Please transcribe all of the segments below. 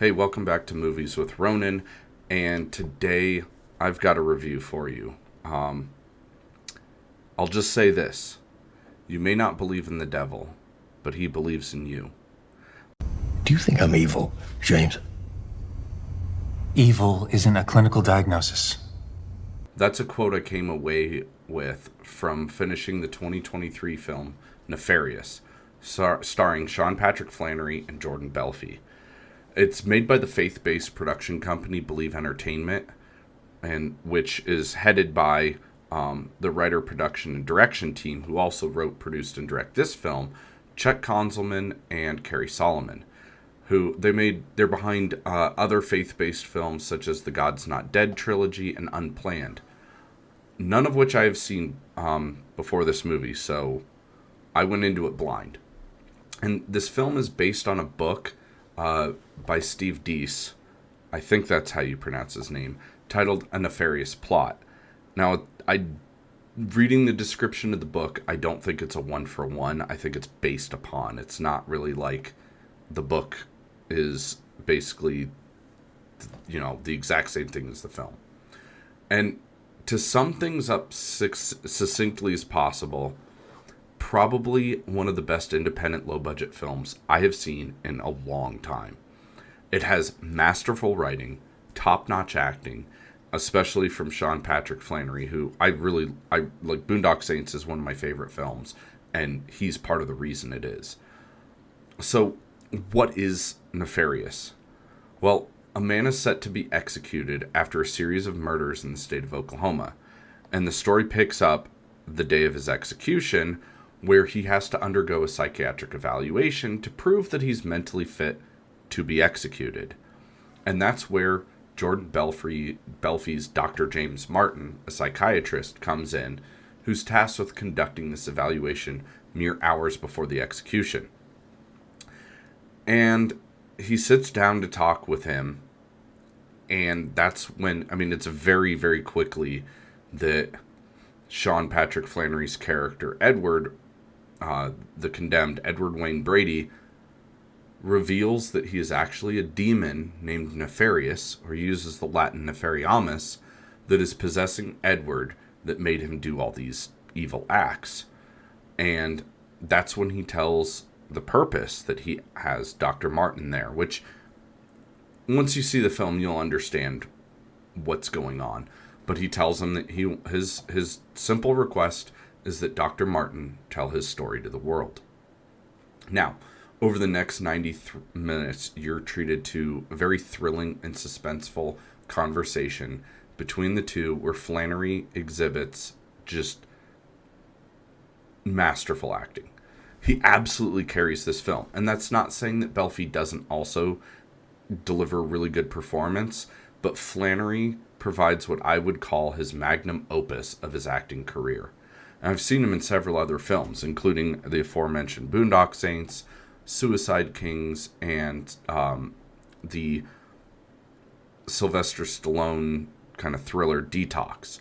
Hey, welcome back to Movies with Ronan, and today I've got a review for you. Um, I'll just say this. You may not believe in the devil, but he believes in you. Do you think I'm evil, James? Evil isn't a clinical diagnosis. That's a quote I came away with from finishing the 2023 film Nefarious, starring Sean Patrick Flanery and Jordan Belfi. It's made by the faith-based production company Believe Entertainment, and which is headed by the writer, production, and direction team who also wrote, produced, and directed this film, Chuck Konzelman and Carrie Solomon, who they're behind other faith-based films such as the God's Not Dead trilogy and Unplanned, none of which I have seen before this movie, so I went into it blind. And this film is based on a book by Steve Deese, I think that's how you pronounce his name, titled A Nefarious Plot. Now, reading the description of the book, I don't think it's a one-for-one. I think it's based upon. It's not really like the book is basically, the exact same thing as the film. And to sum things up succinctly as possible, probably one of the best independent low-budget films I have seen in a long time. It has masterful writing, top-notch acting, especially from Sean Patrick Flanery, who I like. Boondock Saints is one of my favorite films, and he's part of the reason it is. So, what is Nefarious? Well, a man is set to be executed after a series of murders in the state of Oklahoma, and the story picks up the day of his execution, where he has to undergo a psychiatric evaluation to prove that he's mentally fit to be executed. And that's where Jordan Belfi's Dr. James Martin, a psychiatrist, comes in, who's tasked with conducting this evaluation mere hours before the execution. And he sits down to talk with him, and that's when, it's very, very quickly that Sean Patrick Flanery's character, Edward, the condemned Edward Wayne Brady, reveals that he is actually a demon named Nefarious, or uses the Latin Nefariamus, that is possessing Edward that made him do all these evil acts. And that's when he tells the purpose that he has Dr. Martin there, which once you see the film, you'll understand what's going on. But he tells him that his simple request is that Dr. Martin tell his story to the world. Now, over the next 90 minutes, you're treated to a very thrilling and suspenseful conversation between the two, where Flanery exhibits just masterful acting. He absolutely carries this film. And that's not saying that Belfi doesn't also deliver a really good performance, but Flanery provides what I would call his magnum opus of his acting career. And I've seen him in several other films, including the aforementioned Boondock Saints, Suicide Kings, and the Sylvester Stallone kind of thriller Detox.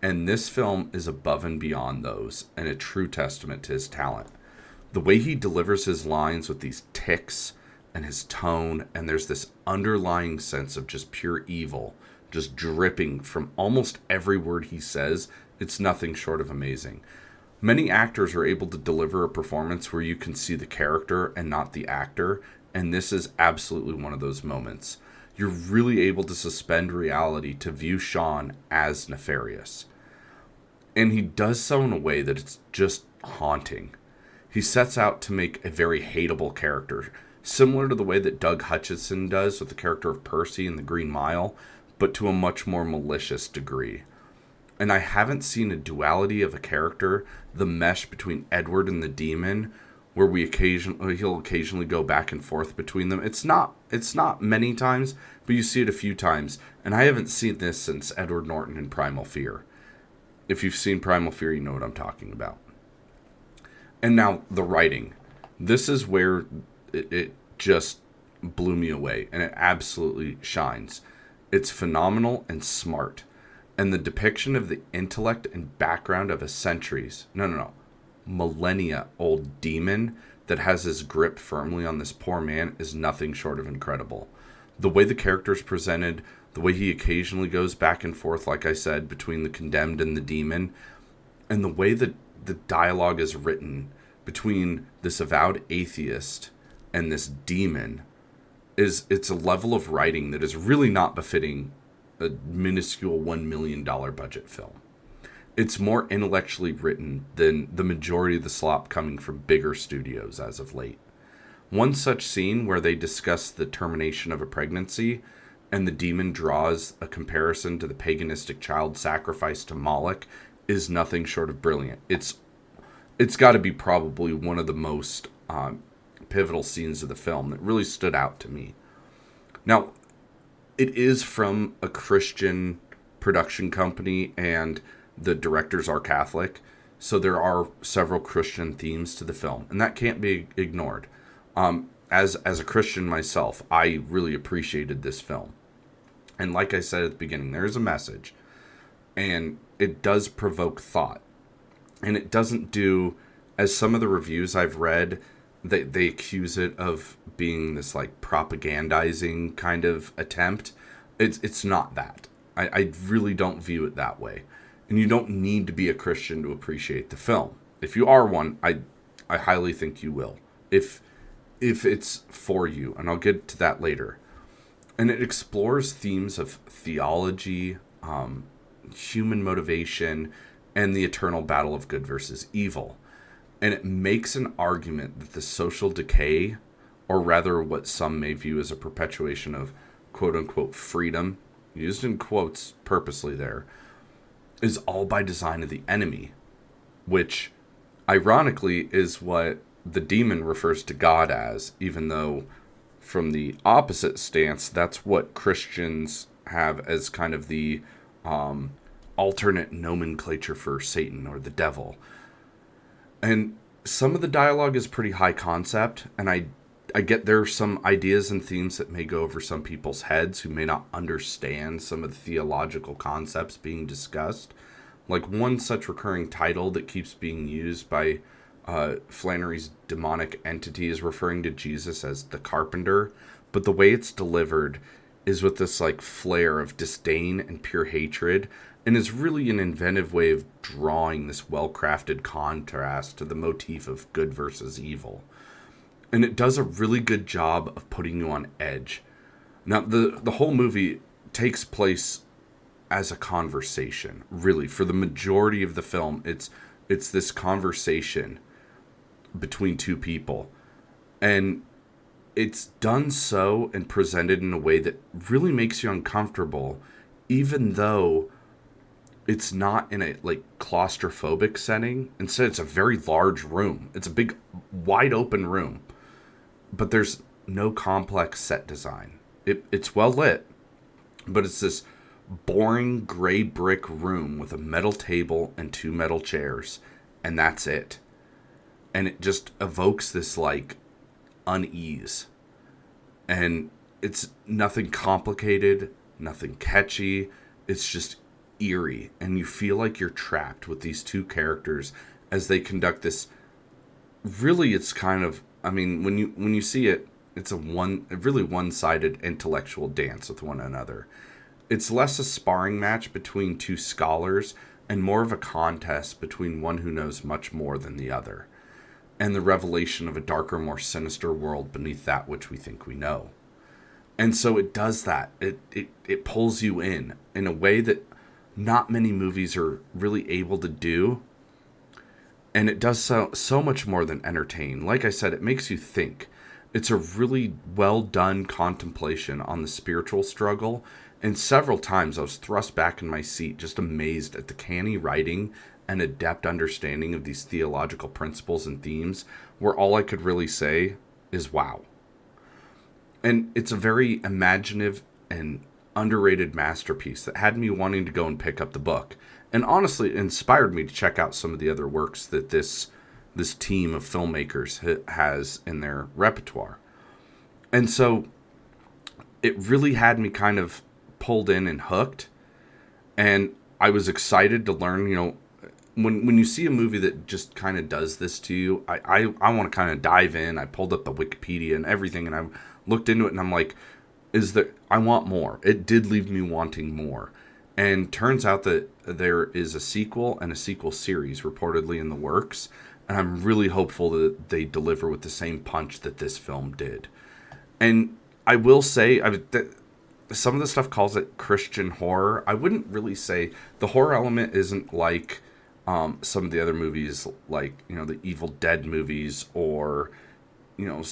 And this film is above and beyond those, and a true testament to his talent. The way he delivers his lines with these tics and his tone, and there's this underlying sense of just pure evil, just dripping from almost every word he says, it's nothing short of amazing. Many actors are able to deliver a performance where you can see the character and not the actor, and this is absolutely one of those moments. You're really able to suspend reality to view Sean as Nefarious. And he does so in a way that it's just haunting. He sets out to make a very hateable character, similar to the way that Doug Hutchison does with the character of Percy in The Green Mile, but to a much more malicious degree. And I haven't seen a duality of a character, the mesh between Edward and the demon, where he'll occasionally go back and forth between them. It's not many times, but you see it a few times. And I haven't seen this since Edward Norton in Primal Fear. If you've seen Primal Fear, you know what I'm talking about. And now, the writing. This is where it just blew me away, and it absolutely shines. It's phenomenal and smart. And the depiction of the intellect and background of a millennia old demon that has his grip firmly on this poor man is nothing short of incredible. the way the character's presented, the way he occasionally goes back and forth, like I said, between the condemned and the demon, and the way that the dialogue is written between this avowed atheist and this demon it's a level of writing that is really not befitting a minuscule $1 million budget film. It's more intellectually written than the majority of the slop coming from bigger studios as of late. One such scene where they discuss the termination of a pregnancy and the demon draws a comparison to the paganistic child sacrifice to Moloch is nothing short of brilliant. It's got to be probably one of the most pivotal scenes of the film that really stood out to me. Now, it is from a Christian production company, and the directors are Catholic, so there are several Christian themes to the film, and that can't be ignored. As a Christian myself, I really appreciated this film. And like I said at the beginning, there is a message, and it does provoke thought. And it doesn't do, as some of the reviews I've read, they accuse it of being this like propagandizing kind of attempt. It's not that. I really don't view it that way. And you don't need to be a Christian to appreciate the film. If you are one, I highly think you will. If it's for you, and I'll get to that later. And it explores themes of theology, human motivation, and the eternal battle of good versus evil. And it makes an argument that the social decay, or rather what some may view as a perpetuation of quote-unquote freedom, used in quotes purposely there, is all by design of the enemy, which ironically is what the demon refers to God as, even though from the opposite stance, that's what Christians have as kind of the alternate nomenclature for Satan or the devil. And some of the dialogue is pretty high concept, and I get there are some ideas and themes that may go over some people's heads who may not understand some of the theological concepts being discussed. Like one such recurring title that keeps being used by Flanery's demonic entity is referring to Jesus as the carpenter, but the way it's delivered is with this like flair of disdain and pure hatred, and is really an inventive way of drawing this well-crafted contrast to the motif of good versus evil. And it does a really good job of putting you on edge. Now, the whole movie takes place as a conversation, really. For the majority of the film, it's this conversation between two people. And it's done so and presented in a way that really makes you uncomfortable, even though it's not in a like claustrophobic setting. Instead, it's a very large room. It's a big, wide open room, but there's no complex set design. It's well lit, but it's this boring gray brick room with a metal table and 2 metal chairs, and that's it. And it just evokes this like unease, and it's nothing complicated, nothing catchy. It's just eerie, and you feel like you're trapped with these two characters as they conduct this. Really, it's kind of, I mean, when you see it, it's a really one-sided intellectual dance with one another. It's less a sparring match between two scholars and more of a contest between one who knows much more than the other, and the revelation of a darker, more sinister world beneath that which we think we know. And so it does that. It pulls you in a way that not many movies are really able to do. And it does so much more than entertain. Like I said, it makes you think. It's a really well done contemplation on the spiritual struggle. And several times I was thrust back in my seat, just amazed at the canny writing and adept understanding of these theological principles and themes, where all I could really say is wow. And it's a very imaginative and underrated masterpiece that had me wanting to go and pick up the book, and honestly it inspired me to check out some of the other works that this team of filmmakers has in their repertoire. And so it really had me kind of pulled in and hooked, and I was excited to learn, you know, when you see a movie that just kind of does this to you, I want to kind of dive in. I pulled up the Wikipedia and everything, and I looked into it, and I'm like, is that I want more. It did leave me wanting more. And turns out that there is a sequel and a sequel series reportedly in the works. And I'm really hopeful that they deliver with the same punch that this film did. And I will say, some of the stuff calls it Christian horror. I wouldn't really say the horror element isn't like some of the other movies, like, you know, the Evil Dead movies, or, you know,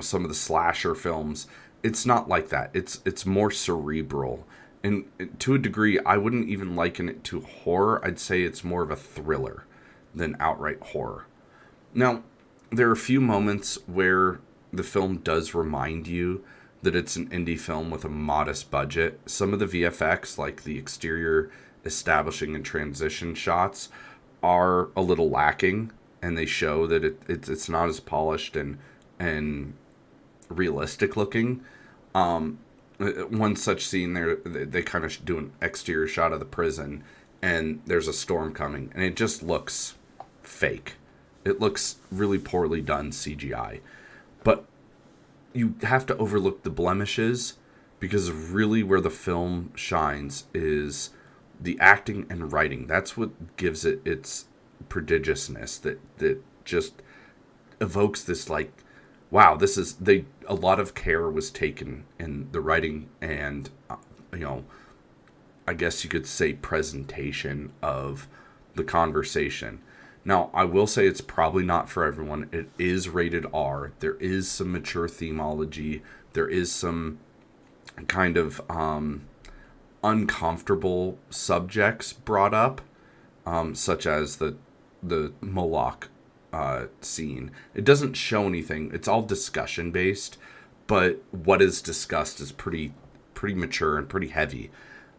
some of the slasher films. It's not like that. It's more cerebral. And to a degree, I wouldn't even liken it to horror. I'd say it's more of a thriller than outright horror. Now, there are a few moments where the film does remind you that it's an indie film with a modest budget. Some of the VFX, like the exterior establishing and transition shots, are a little lacking, and they show that it's not as polished and realistic looking. One such scene there, they kind of do an exterior shot of the prison, and there's a storm coming, and it just looks fake. It looks really poorly done CGI. But you have to overlook the blemishes, because really where the film shines is the acting and writing. That's what gives it its prodigiousness, that just evokes this, like, wow, a lot of care was taken in the writing and, I guess you could say presentation of the conversation. Now, I will say it's probably not for everyone. It is rated R. There is some mature themology. There is some kind of uncomfortable subjects brought up, such as the Moloch scene. It doesn't show anything. It's all discussion based, but what is discussed is pretty mature and pretty heavy.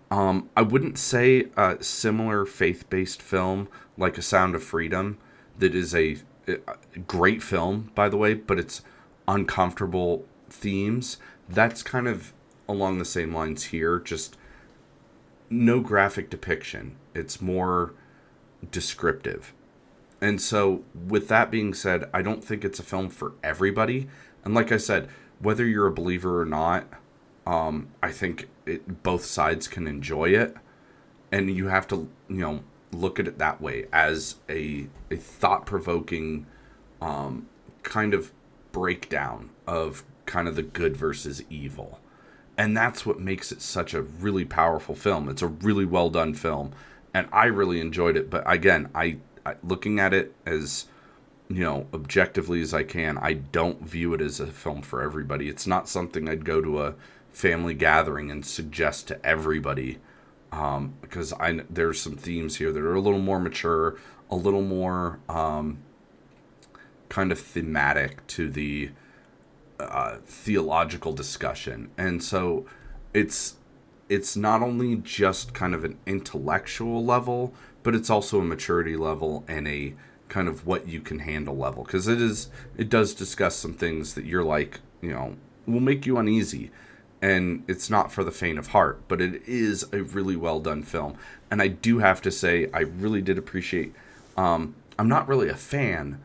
I wouldn't say a similar faith-based film like A Sound of Freedom, that is a great film, by the way, but it's uncomfortable themes. That's kind of along the same lines here, just no graphic depiction. It's more descriptive. And so, with that being said, I don't think it's a film for everybody. And like I said, whether you're a believer or not, I think both sides can enjoy it. And you have to, look at it that way, as a thought-provoking kind of breakdown of kind of the good versus evil. And that's what makes it such a really powerful film. It's a really well done film, and I really enjoyed it. But again, I looking at it as, objectively as I can, I don't view it as a film for everybody. It's not something I'd go to a family gathering and suggest to everybody, because there's some themes here that are a little more mature, a little more kind of thematic to the theological discussion. And so it's not only just kind of an intellectual level, but it's also a maturity level and a kind of what you can handle level, because it does discuss some things that you're like, will make you uneasy, and it's not for the faint of heart, but it is a really well done film. And I do have to say, I really did appreciate, I'm not really a fan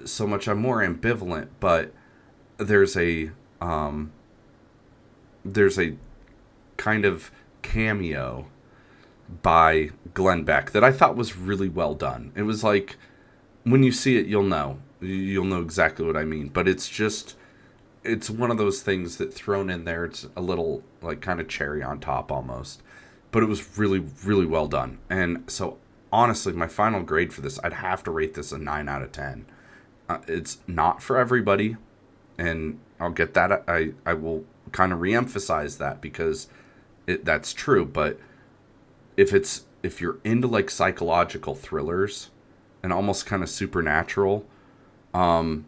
so much, I'm more ambivalent, but there's a kind of cameo by Glenn Beck that I thought was really well done. It was like, when you see it, you'll know exactly what I mean. But it's one of those things that thrown in there, it's a little like kind of cherry on top almost. But it was really, really well done. And so honestly, my final grade for this, I'd have to rate this a 9 out of 10. It's not for everybody, and I'll get that. I will kind of reemphasize that, because that's true. But if you're into like psychological thrillers and almost kind of supernatural, I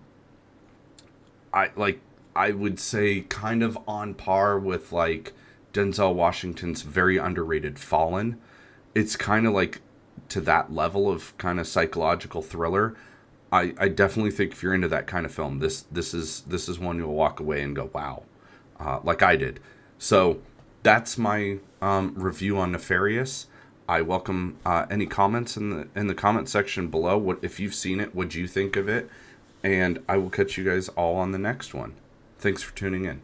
would say kind of on par with like Denzel Washington's very underrated Fallen. It's kind of like to that level of kind of psychological thriller. I definitely think if you're into that kind of film, this is one you'll walk away and go, wow, like I did. So that's my review on Nefarious. I welcome any comments in the comment section below. What if you've seen it? What'd you think of it? And I will catch you guys all on the next one. Thanks for tuning in.